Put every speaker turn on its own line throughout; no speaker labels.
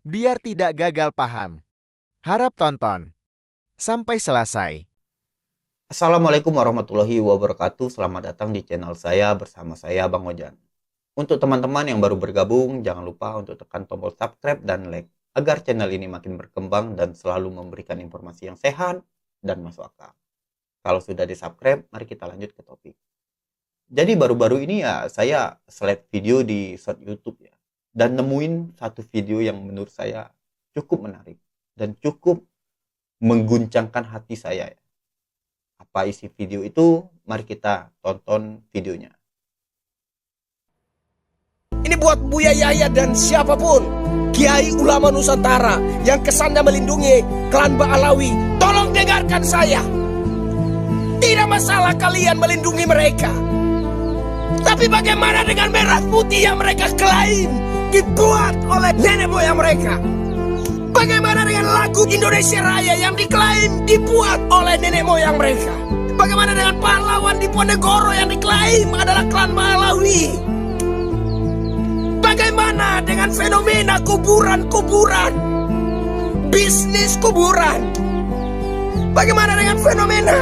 Biar tidak gagal paham, harap tonton sampai selesai.
Assalamualaikum warahmatullahi wabarakatuh. Selamat datang di channel saya bersama saya Bang Ojan. Untuk teman-teman yang baru bergabung, jangan lupa untuk tekan tombol subscribe dan like agar channel ini makin berkembang dan selalu memberikan informasi yang sehat dan masuk akal. Kalau sudah di-subscribe, mari kita lanjut ke topik. Jadi baru-baru ini ya saya slide video di short YouTube ya, dan nemuin satu video yang menurut saya cukup menarik dan cukup mengguncangkan hati saya ya. Apa isi video itu? Mari kita tonton videonya.
Ini buat Buya Yahya dan siapapun Kiai Ulama Nusantara yang kesannya melindungi klan Ba'alawi. Tolong dengarkan saya. Tidak masalah kalian melindungi mereka, tapi bagaimana dengan merah putih yang mereka klaim dibuat oleh nenek moyang mereka? Bagaimana dengan lagu Indonesia Raya yang diklaim dibuat oleh nenek moyang mereka? Bagaimana dengan pahlawan Diponegoro yang diklaim adalah klan Ba'alawi? Bagaimana dengan fenomena kuburan-kuburan, bisnis kuburan? Bagaimana dengan fenomena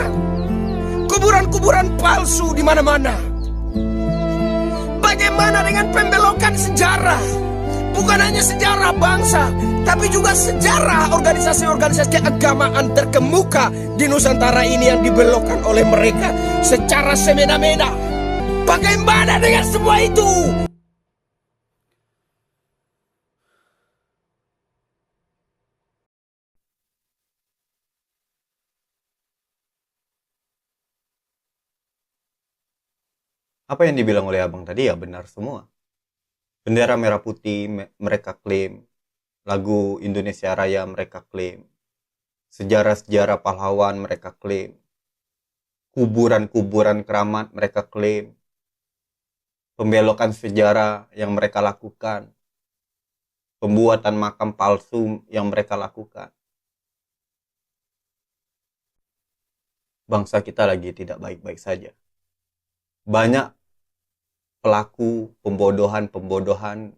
kuburan-kuburan palsu di mana-mana? Bagaimana dengan pembelokan sejarah? Bukan hanya sejarah bangsa, tapi juga sejarah organisasi-organisasi keagamaan terkemuka di Nusantara ini yang dibelokkan oleh mereka secara semena-mena. Bagaimana dengan semua itu?
Apa yang dibilang oleh abang tadi ya benar semua. Bendera merah putih mereka klaim, lagu Indonesia Raya mereka klaim, sejarah-sejarah pahlawan mereka klaim, kuburan-kuburan keramat mereka klaim, pembelokan sejarah yang mereka lakukan, pembuatan makam palsu yang mereka lakukan. Bangsa kita lagi tidak baik-baik saja. Banyak pelaku pembodohan-pembodohan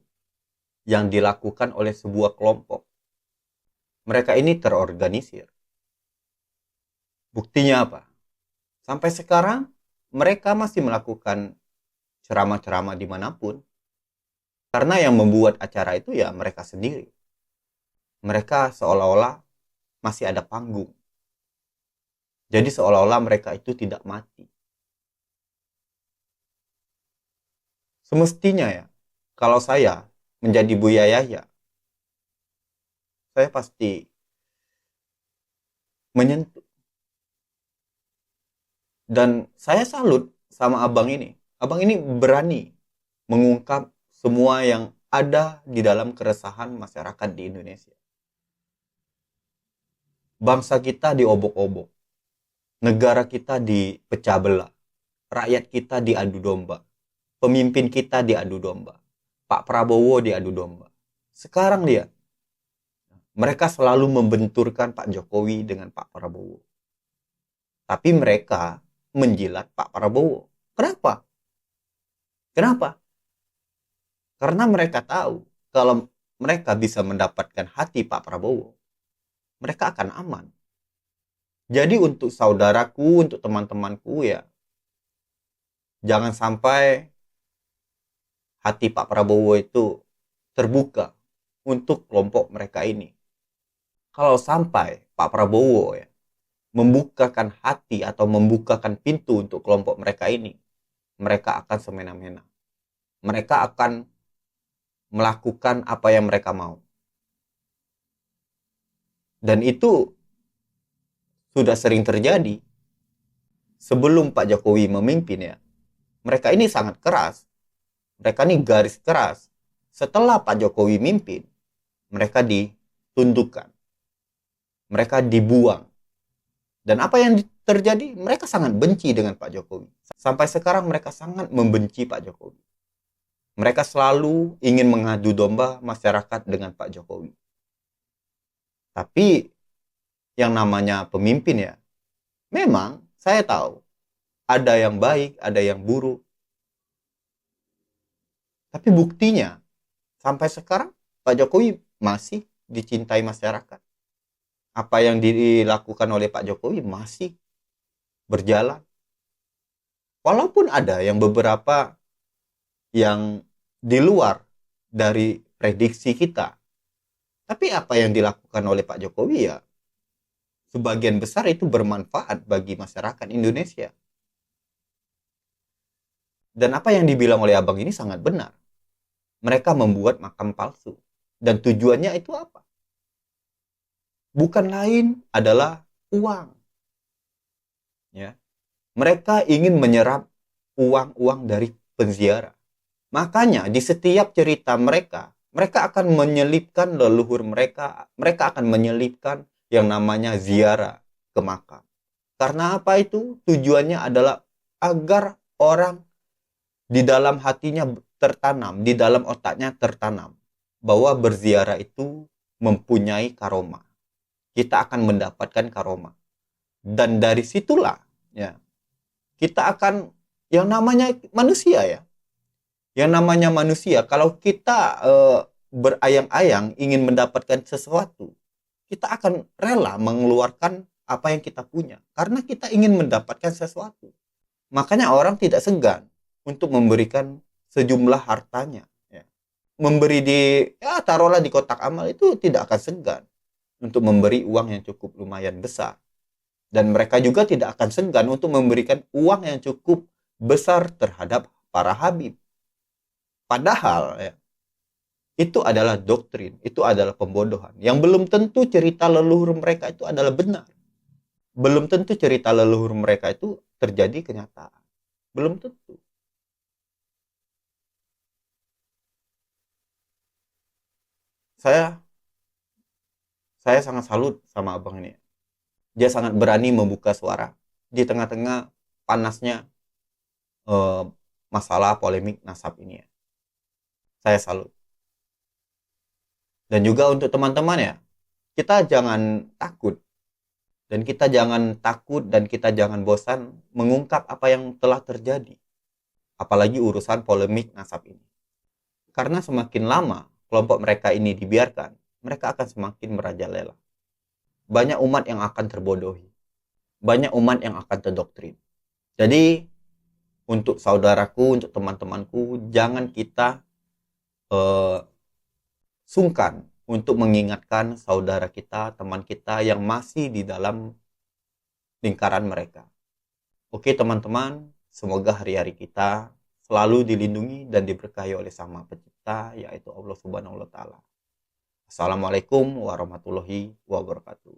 yang dilakukan oleh sebuah kelompok. Mereka ini terorganisir. Buktinya apa? Sampai sekarang mereka masih melakukan ceramah-ceramah dimanapun. Karena yang membuat acara itu ya mereka sendiri. Mereka seolah-olah masih ada panggung. Jadi seolah-olah mereka itu tidak mati. Semestinya ya, kalau saya menjadi Buya Yahya, saya pasti menyentuh. Dan saya salut sama abang ini. Abang ini berani mengungkap semua yang ada di dalam keresahan masyarakat di Indonesia. Bangsa kita diobok-obok. Negara kita dipecah belah. Rakyat kita diadu domba. Pemimpin kita diadu domba. Pak Prabowo diadu domba. Sekarang lihat. Mereka selalu membenturkan Pak Jokowi dengan Pak Prabowo. Tapi mereka menjilat Pak Prabowo. Kenapa? Kenapa? Karena mereka tahu kalau mereka bisa mendapatkan hati Pak Prabowo, mereka akan aman. Jadi untuk saudaraku, untuk teman-temanku ya, jangan sampai hati Pak Prabowo itu terbuka untuk kelompok mereka ini. Kalau sampai Pak Prabowo ya membukakan hati atau membukakan pintu untuk kelompok mereka ini, mereka akan semena-mena. Mereka akan melakukan apa yang mereka mau. Dan itu sudah sering terjadi. Sebelum Pak Jokowi memimpin ya, mereka ini sangat keras. Mereka ini garis keras. Setelah Pak Jokowi mimpin, mereka ditundukkan. Mereka dibuang. Dan apa yang terjadi? Mereka sangat benci dengan Pak Jokowi. Sampai sekarang mereka sangat membenci Pak Jokowi. Mereka selalu ingin mengadu domba masyarakat dengan Pak Jokowi. Tapi yang namanya pemimpin ya, memang saya tahu ada yang baik, ada yang buruk. Tapi buktinya sampai sekarang Pak Jokowi masih dicintai masyarakat. Apa yang dilakukan oleh Pak Jokowi masih berjalan. Walaupun ada yang beberapa yang di luar dari prediksi kita. Tapi apa yang dilakukan oleh Pak Jokowi ya sebagian besar itu bermanfaat bagi masyarakat Indonesia. Dan apa yang dibilang oleh abang ini sangat benar. Mereka membuat makam palsu. Dan tujuannya itu apa? Bukan lain adalah uang. Ya. Mereka ingin menyerap uang-uang dari penziarah. Makanya di setiap cerita mereka akan menyelipkan leluhur mereka akan menyelipkan yang namanya ziarah ke makam. Karena apa itu? Tujuannya adalah agar orang di dalam hatinya tertanam, di dalam otaknya tertanam bahwa berziarah itu mempunyai karomah. Kita akan mendapatkan karomah. Dan dari situlah ya, kita akan yang namanya manusia ya. Yang namanya manusia, kalau kita berayang-ayang ingin mendapatkan sesuatu, kita akan rela mengeluarkan apa yang kita punya. Karena kita ingin mendapatkan sesuatu. Makanya orang tidak segan untuk memberikan sejumlah hartanya. Ya. Memberi taruhlah di kotak amal itu tidak akan segan untuk memberi uang yang cukup lumayan besar. Dan mereka juga tidak akan segan untuk memberikan uang yang cukup besar terhadap para habib. Padahal ya, itu adalah doktrin, itu adalah pembodohan. Yang belum tentu cerita leluhur mereka itu adalah benar. Belum tentu cerita leluhur mereka itu terjadi kenyataan. Belum tentu. Saya sangat salut sama abang ini. Dia sangat berani membuka suara di tengah-tengah panasnya masalah polemik nasab ini ya. Saya salut. Dan juga untuk teman-teman ya, kita jangan takut. Dan kita jangan takut dan kita jangan bosan mengungkap apa yang telah terjadi. Apalagi urusan polemik nasab ini. Karena semakin lama kelompok mereka ini dibiarkan, mereka akan semakin merajalela. Banyak umat yang akan terbodohi. Banyak umat yang akan terdoktrin. Jadi, untuk saudaraku, untuk teman-temanku, jangan kita sungkan untuk mengingatkan saudara kita, teman kita yang masih di dalam lingkaran mereka. Oke teman-teman, semoga hari-hari kita selalu dilindungi dan diberkahi oleh Sang Maha Pencipta, yaitu Allah Subhanahu wa Ta'ala. Assalamualaikum warahmatullahi wabarakatuh.